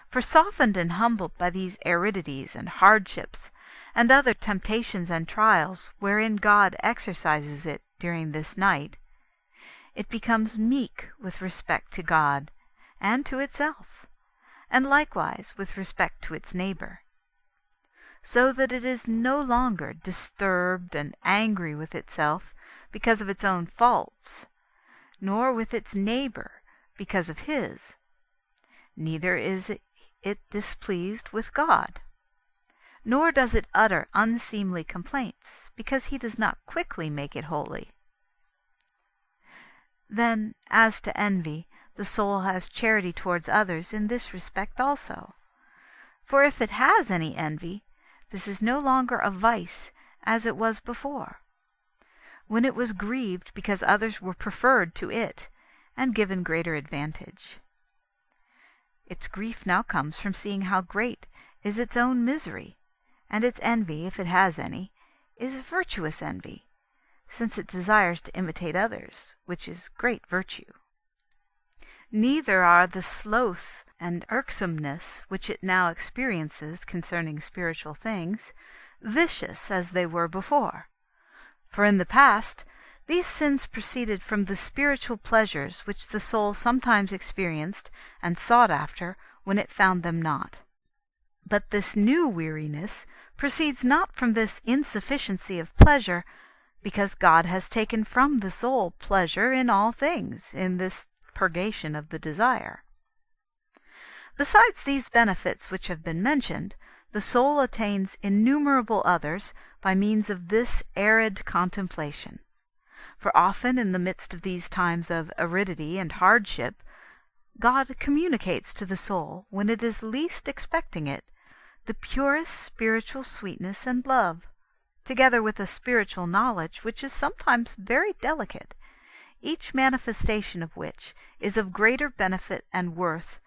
For softened and humbled by these aridities and hardships, and other temptations and trials wherein God exercises it during this night, it becomes meek with respect to God and to itself, and likewise with respect to its neighbor, so that it is no longer disturbed and angry with itself because of its own faults, nor with its neighbor because of his. Neither is it displeased with God, nor does it utter unseemly complaints, because he does not quickly make it holy. Then, as to envy, the soul has charity towards others in this respect also. For if it has any envy, this is no longer a vice as it was before, when it was grieved because others were preferred to it and given greater advantage. Its grief now comes from seeing how great is its own misery, and its envy, if it has any, is virtuous envy, since it desires to imitate others, which is great virtue. Neither are the sloth and irksomeness which it now experiences concerning spiritual things vicious as they were before. For in the past these sins proceeded from the spiritual pleasures which the soul sometimes experienced and sought after when it found them not. But this new weariness proceeds not from this insufficiency of pleasure, because God has taken from the soul pleasure in all things in this purgation of the desire. Besides these benefits which have been mentioned, the soul attains innumerable others by means of this arid contemplation. For often in the midst of these times of aridity and hardship, God communicates to the soul, when it is least expecting it, the purest spiritual sweetness and love, together with a spiritual knowledge which is sometimes very delicate, each manifestation of which is of greater benefit and worth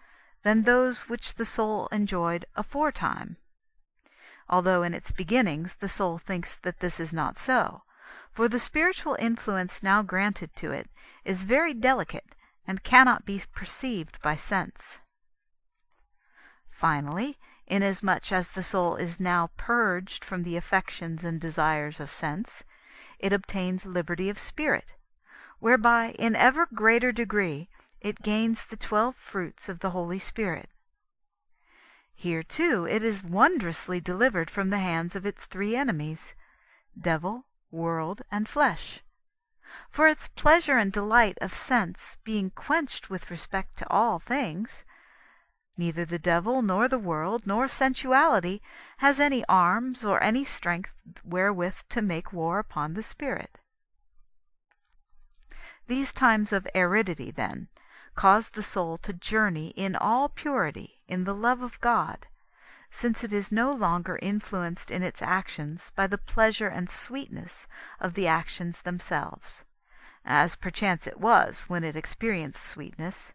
than those which the soul enjoyed aforetime, although in its beginnings the soul thinks that this is not so, for the spiritual influence now granted to it is very delicate and cannot be perceived by sense. Finally, inasmuch as the soul is now purged from the affections and desires of sense, it obtains liberty of spirit, whereby in ever greater degree it gains the 12 fruits of the Holy Spirit. Here too it is wondrously delivered from the hands of its 3 enemies, devil, world, and flesh. For its pleasure and delight of sense being quenched with respect to all things, neither the devil nor the world nor sensuality has any arms or any strength wherewith to make war upon the spirit. These times of aridity, then, cause the soul to journey in all purity in the love of God, since it is no longer influenced in its actions by the pleasure and sweetness of the actions themselves, as perchance it was when it experienced sweetness,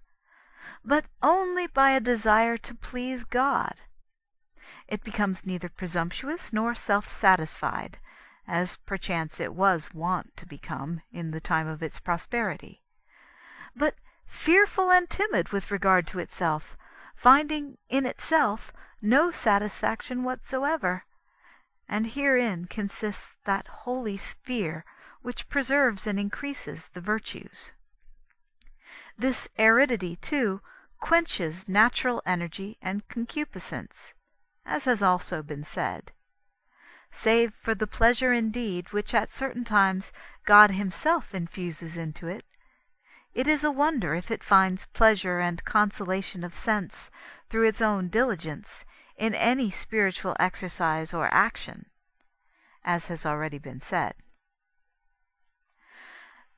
but only by a desire to please God. It becomes neither presumptuous nor self-satisfied, as perchance it was wont to become in the time of its prosperity, but fearful and timid with regard to itself, finding in itself no satisfaction whatsoever. And herein consists that holy fear which preserves and increases the virtues. This aridity, too, quenches natural energy and concupiscence, as has also been said. Save for the pleasure indeed which at certain times God himself infuses into it, it is a wonder if it finds pleasure and consolation of sense through its own diligence in any spiritual exercise or action, as has already been said.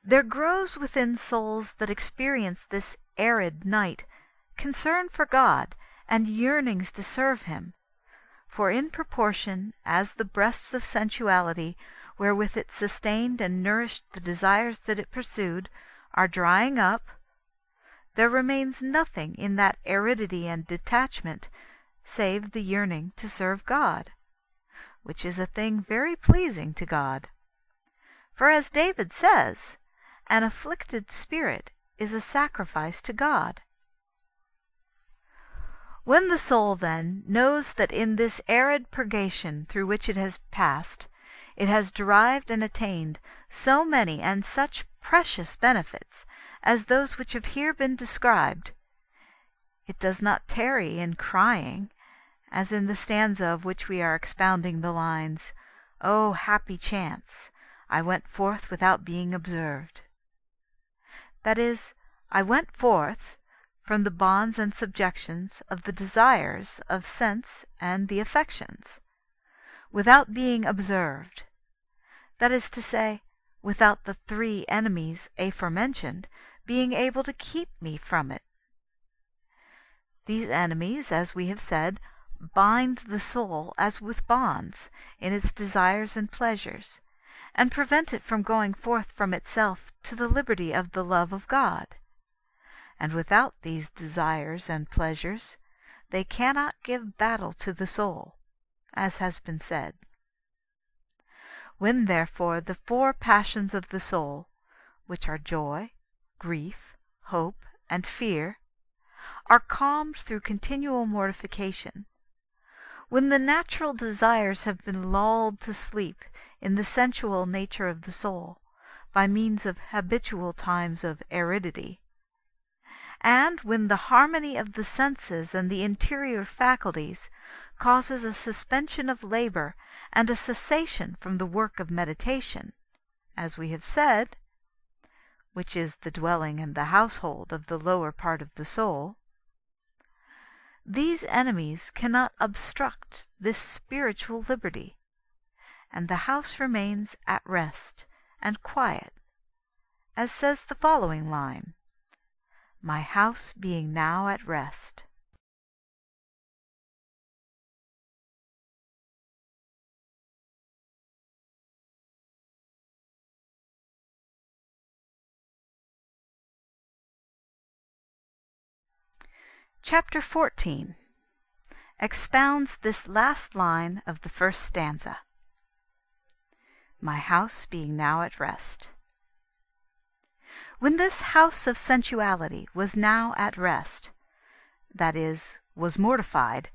There grows within souls that experience this arid night concern for God and yearnings to serve him, for in proportion as the breasts of sensuality wherewith it sustained and nourished the desires that it pursued are drying up, there remains nothing in that aridity and detachment save the yearning to serve God, which is a thing very pleasing to God. For as David says, an afflicted spirit is a sacrifice to God. When the soul, then, knows that in this arid purgation through which it has passed, it has derived and attained so many and such precious benefits as those which have here been described, it does not tarry in crying, as in the stanza of which we are expounding the lines, "O happy chance! I went forth without being observed." That is, I went forth from the bonds and subjections of the desires of sense and the affections, without being observed, that is to say, without the three enemies aforementioned being able to keep me from it. These enemies, as we have said, bind the soul as with bonds in its desires and pleasures, and prevent it from going forth from itself to the liberty of the love of God. And without these desires and pleasures, they cannot give battle to the soul, as has been said. When, therefore, the four passions of the soul, which are joy, grief, hope, and fear, are calmed through continual mortification, when the natural desires have been lulled to sleep in the sensual nature of the soul, by means of habitual times of aridity, and when the harmony of the senses and the interior faculties causes a suspension of labor and a cessation from the work of meditation, as we have said, which is the dwelling and the household of the lower part of the soul, these enemies cannot obstruct this spiritual liberty, and the house remains at rest and quiet, as says the following line, "My house being now at rest." Chapter 14 expounds this last line of the first stanza, "My house being now at rest." When this house of sensuality was now at rest, that is, was mortified,